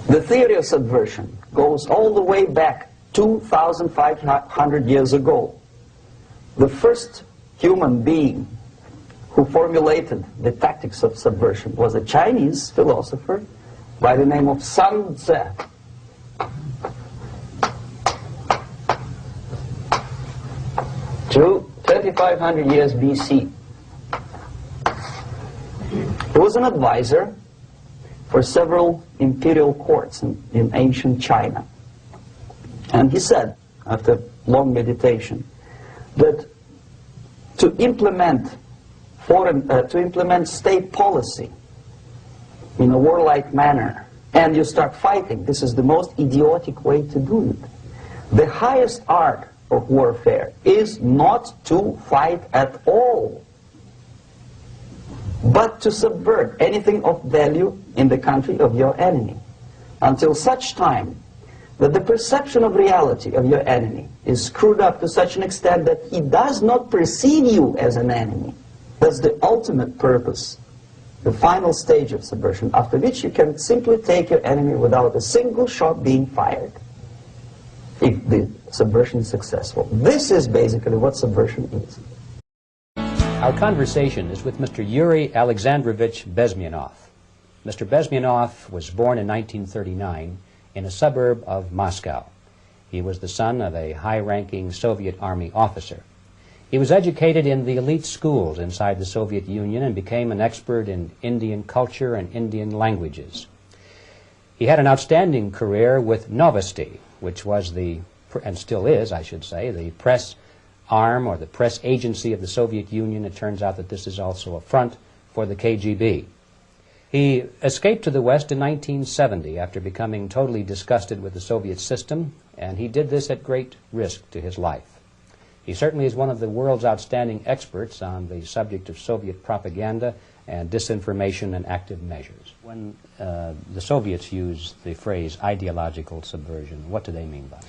The theory of subversion goes all the way back 2,500 years ago. The first human being who formulated the tactics of subversion was a Chinese philosopher by the name of Sun Tzu. 2,500 years BC. He was an advisor for several imperial courts in ancient China. And he said, after long meditation, that to implement state policy in a warlike manner, and you start fighting, this is the most idiotic way to do it. The highest art of warfare is not to fight at all, but to subvert anything of value in the country of your enemy, until such time that the perception of reality of your enemy is screwed up to such an extent that he does not perceive you as an enemy. That's the ultimate purpose, the final stage of subversion, after which you can simply take your enemy without a single shot being fired, if the subversion is successful. This is basically what subversion is. Our conversation is with Mr. Yuri Alexandrovich Bezmenov. Mr. Bezmenov was born in 1939 in a suburb of Moscow. He was the son of a high-ranking Soviet Army officer. He was educated in the elite schools inside the Soviet Union and became an expert in Indian culture and Indian languages. He had an outstanding career with Novosti, which was the, and still is, I should say, the press arm or the press agency of the Soviet Union. It turns out that this is also a front for the KGB. He escaped to the West in 1970 after becoming totally disgusted with the Soviet system, and he did this at great risk to his life. He certainly is one of the world's outstanding experts on the subject of Soviet propaganda and disinformation and active measures. When the Soviets use the phrase ideological subversion, what do they mean by it?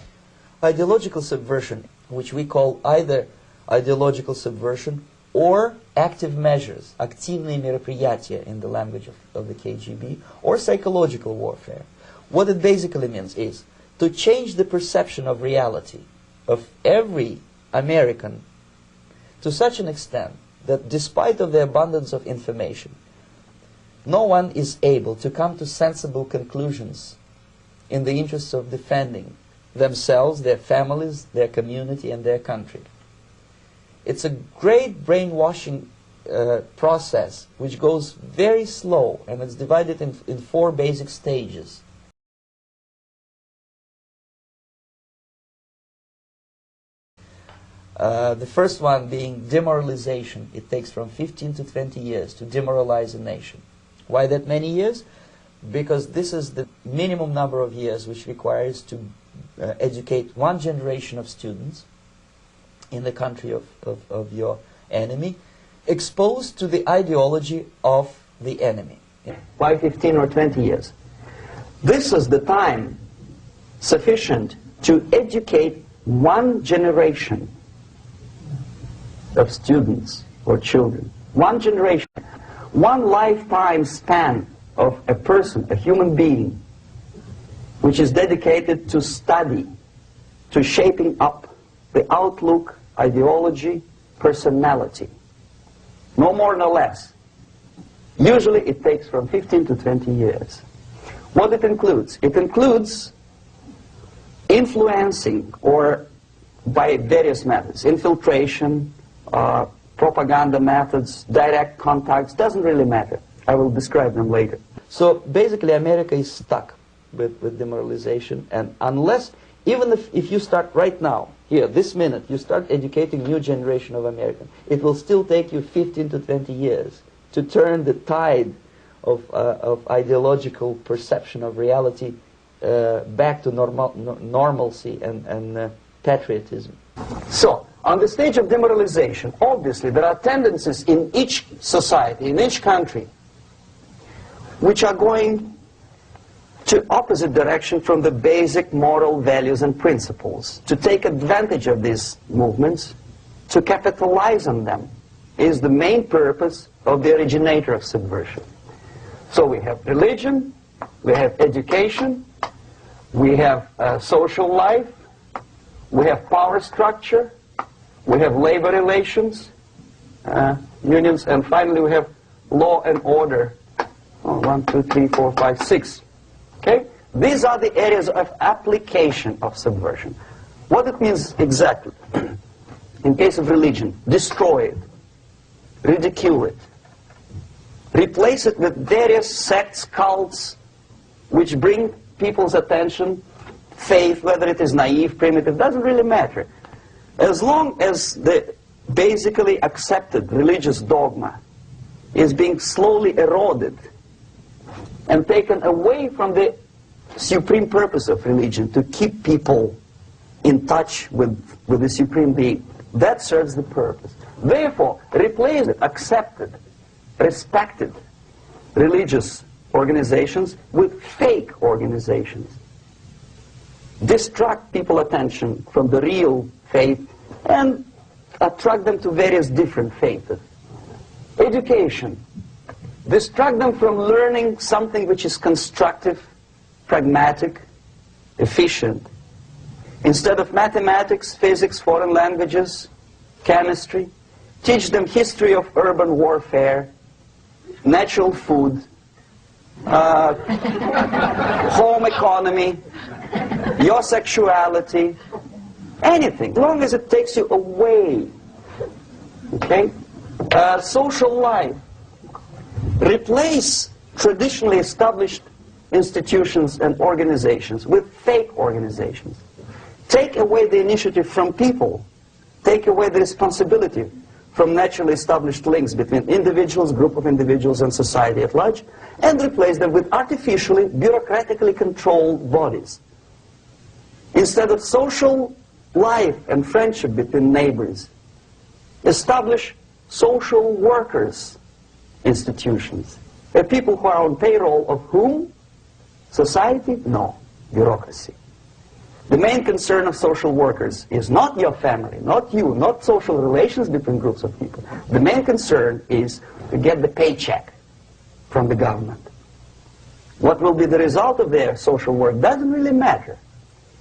Ideological subversion, which we call either ideological subversion or active measures, активные мероприятия in the language of the KGB, or psychological warfare. What it basically means is to change the perception of reality of every American to such an extent that despite of the abundance of information, no one is able to come to sensible conclusions in the interests of defending themselves, their families, their community, and their country. It's a great brainwashing process which goes very slow, and it's divided in 4 basic stages. The first one being demoralization. It takes from 15 to 20 years to demoralize a nation. Why that many years? Because this is the minimum number of years which requires to educate one generation of students in the country of your enemy, exposed to the ideology of the enemy. Why 15 or 20 years? This is the time sufficient to educate one generation of students or children. One generation, one lifetime span of a person, a human being, which is dedicated to study, to shaping up the outlook, ideology, personality. No more, no less. Usually it takes from 15 to 20 years. What it includes? It includes influencing, or by various methods, infiltration, propaganda methods, direct contacts, doesn't really matter. I will describe them later. So basically America is stuck with demoralization, and unless, even if you start right now, here, this minute, you start educating new generation of Americans, it will still take you 15 to 20 years to turn the tide of ideological perception of reality back to normalcy and patriotism. So, on the stage of demoralization, obviously there are tendencies in each society, in each country, which are going to opposite direction from the basic moral values and principles. To take advantage of these movements, to capitalize on them, is the main purpose of the originator of subversion. So we have religion, We have education, we have social life, we have power structure, we have labor relations, unions, and finally we have law and order. 1, 2, 3, 4, 5, 6. Okay? These are the areas of application of subversion. What it means exactly? In case of religion, destroy it, ridicule it, replace it with various sects, cults, which bring people's attention, faith, whether it is naive, primitive, doesn't really matter. As long as the basically accepted religious dogma is being slowly eroded and taken away from the supreme purpose of religion, to keep people in touch with the supreme being, that serves the purpose. Therefore, replace it, accepted, respected religious organizations with fake organizations. Distract people's attention from the real faith and attract them to various different faiths. Education. Distract them from learning something which is constructive, pragmatic, efficient. Instead of mathematics, physics, foreign languages, chemistry, teach them history of urban warfare, natural food, home economy, your sexuality, anything, as long as it takes you away. Okay? Social life. Replace traditionally established institutions and organizations with fake organizations. Take away the initiative from people. Take away the responsibility from naturally established links between individuals, group of individuals, and society at large, and replace them with artificially, bureaucratically controlled bodies. Instead of social life and friendship between neighbors, establish social workers institutions. The people who are on payroll of whom? Society? No. Bureaucracy. The main concern of social workers is not your family, not you, not social relations between groups of people. The main concern is to get the paycheck from the government. What will be the result of their social work doesn't really matter.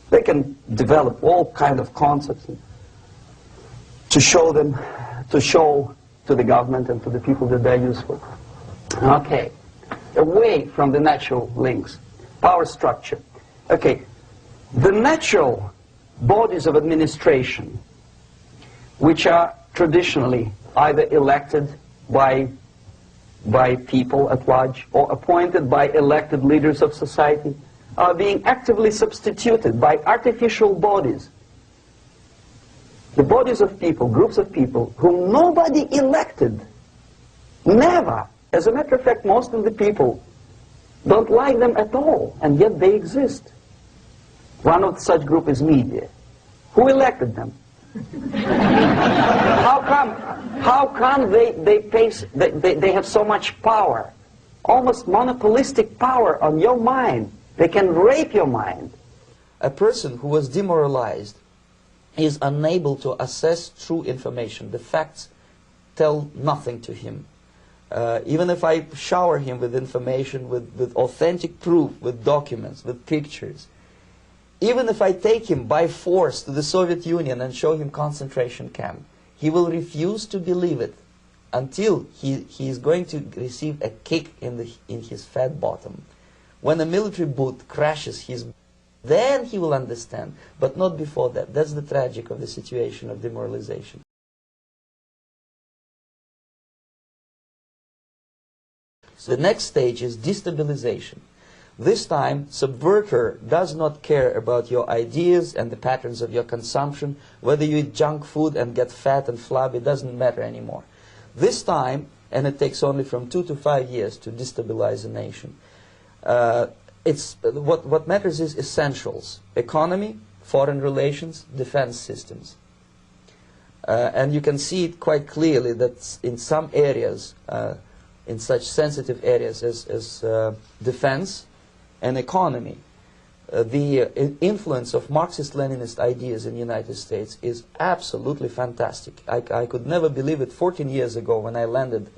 They can develop all kind of concepts to show to the government and to the people that they're useful. Okay, away from the natural links, power structure. Okay, the natural bodies of administration, which are traditionally either elected by people at large or appointed by elected leaders of society, are being actively substituted by artificial bodies. The bodies of people, groups of people, whom nobody elected. Never. As a matter of fact, most of the people don't like them at all, and yet they exist. One of such group is media. Who elected them? How come they have so much power? Almost monopolistic power on your mind. They can rape your mind. A person who was demoralized is unable to assess true information. The facts tell nothing to him. Even if I shower him with information, with authentic proof, with documents, with pictures, even if I take him by force to the Soviet Union and show him concentration camp, he will refuse to believe it until he is going to receive a kick in his fat bottom. When a military boot crashes his, then he will understand, but not before that. That's the tragic of the situation of demoralization. So the next stage is destabilization. This time, subverter does not care about your ideas and the patterns of your consumption. Whether you eat junk food and get fat and flabby, doesn't matter anymore. This time, and it takes only from 2 to 5 years to destabilize a nation, what matters is essentials: economy, foreign relations, defense systems. And you can see it quite clearly that in some areas, in such sensitive areas as defense and economy, the influence of Marxist-Leninist ideas in the United States is absolutely fantastic. I could never believe it 14 years ago when I landed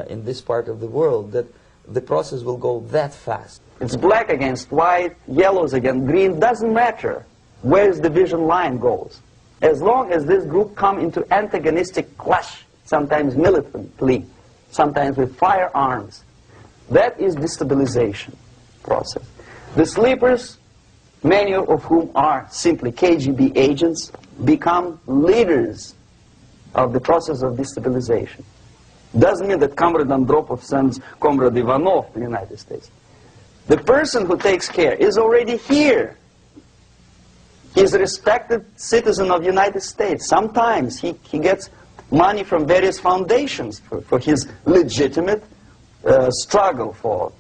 in this part of the world, that the process will go that fast. It's black against white, yellows against green, doesn't matter where the division line goes. As long as this group come into antagonistic clash, sometimes militantly, sometimes with firearms, that is destabilization process. The sleepers, many of whom are simply KGB agents, become leaders of the process of destabilization. Doesn't mean that Comrade Andropov sends Comrade Ivanov to the United States. The person who takes care is already here. He's a respected citizen of the United States. Sometimes he gets money from various foundations for his legitimate struggle for,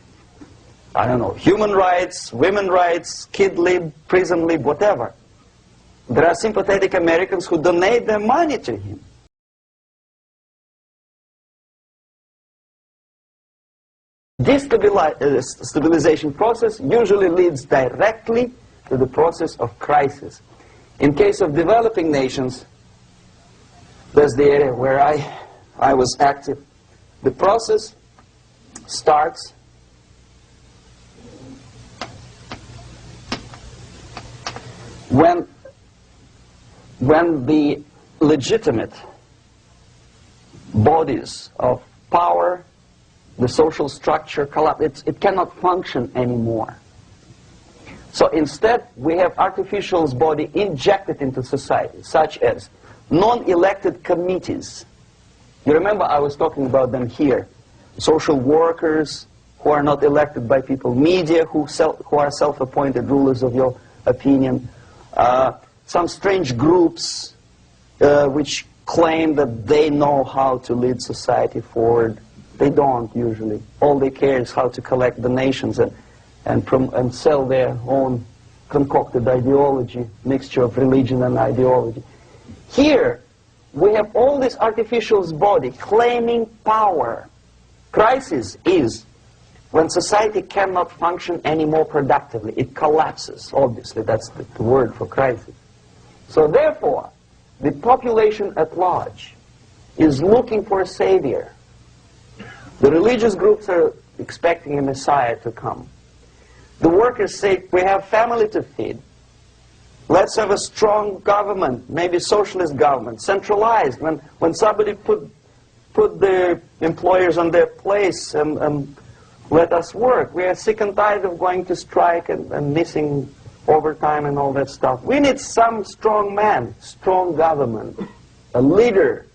I don't know, human rights, women's rights, kid lib, prison lib, whatever. There are sympathetic Americans who donate their money to him. This stabilization process usually leads directly to the process of crisis. In case of developing nations, that's the area where I was active. The process starts when the legitimate bodies of power, the social structure collapse. It cannot function anymore. So instead, we have artificial body injected into society, such as non-elected committees. You remember I was talking about them here. Social workers who are not elected by people, media who are self-appointed rulers of your opinion, some strange groups which claim that they know how to lead society forward. They don't usually. All they care is how to collect donations and sell their own concocted ideology, mixture of religion and ideology. Here, we have all this artificial body claiming power. Crisis is when society cannot function any more productively. It collapses, obviously. That's the word for crisis. So therefore, the population at large is looking for a savior. The religious groups are expecting a Messiah to come. The workers say, we have family to feed. Let's have a strong government, maybe socialist government, centralized. When somebody put the employers on their place and let us work. We are sick and tired of going to strike and missing overtime and all that stuff. We need some strong man, strong government, a leader,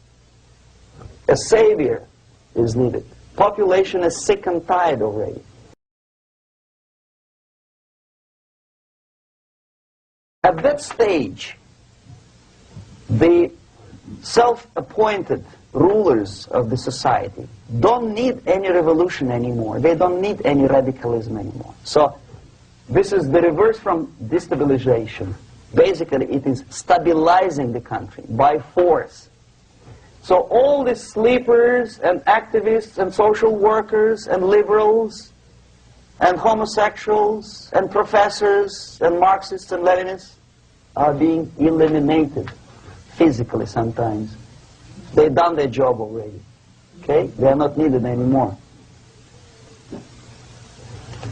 a savior is needed. Population is sick and tired already. At that stage, the self-appointed rulers of the society don't need any revolution anymore. They don't need any radicalism anymore. So this is the reverse from destabilization. Basically, it is stabilizing the country by force. So all these sleepers and activists and social workers and liberals and homosexuals and professors and Marxists and Leninists are being eliminated physically sometimes. They've done their job already. Okay? They are not needed anymore.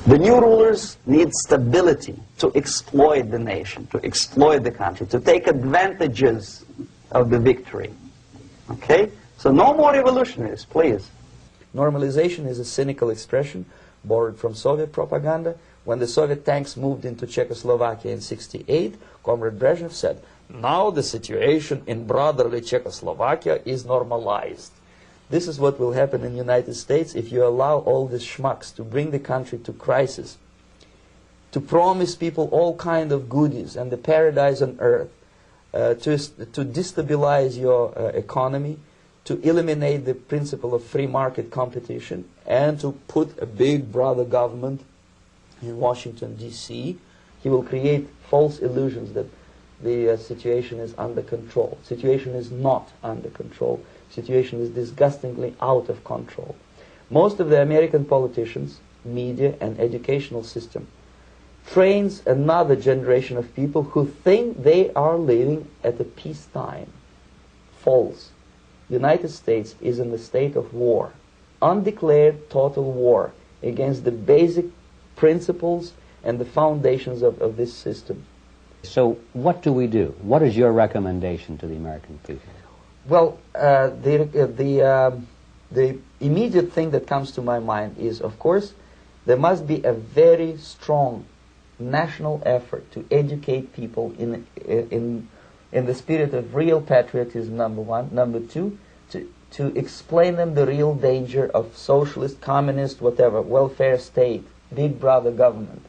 The new rulers need stability to exploit the nation, to exploit the country, to take advantages of the victory. Okay? So no more revolutionaries, please. Normalization is a cynical expression borrowed from Soviet propaganda. When the Soviet tanks moved into Czechoslovakia in '68, Comrade Brezhnev said, now the situation in brotherly Czechoslovakia is normalized. This is what will happen in the United States if you allow all these schmucks to bring the country to crisis, to promise people all kind of goodies and the paradise on earth, to destabilize your economy, to eliminate the principle of free market competition, and to put a big brother government in Washington, D.C. He will create false illusions that the situation is under control. Situation is not under control. Situation is disgustingly out of control. Most of the American politicians, media, and educational system trains another generation of people who think they are living at a peacetime. False. The United States is in a state of war. Undeclared total war. against the basic principles and the foundations of this system. So what do we do? What is your recommendation to the American people? Well, the immediate thing that comes to my mind is, of course, there must be a very strong national effort to educate people in the spirit of real patriotism, number one. Number two, to explain them the real danger of socialist, communist, whatever, welfare state, big brother government.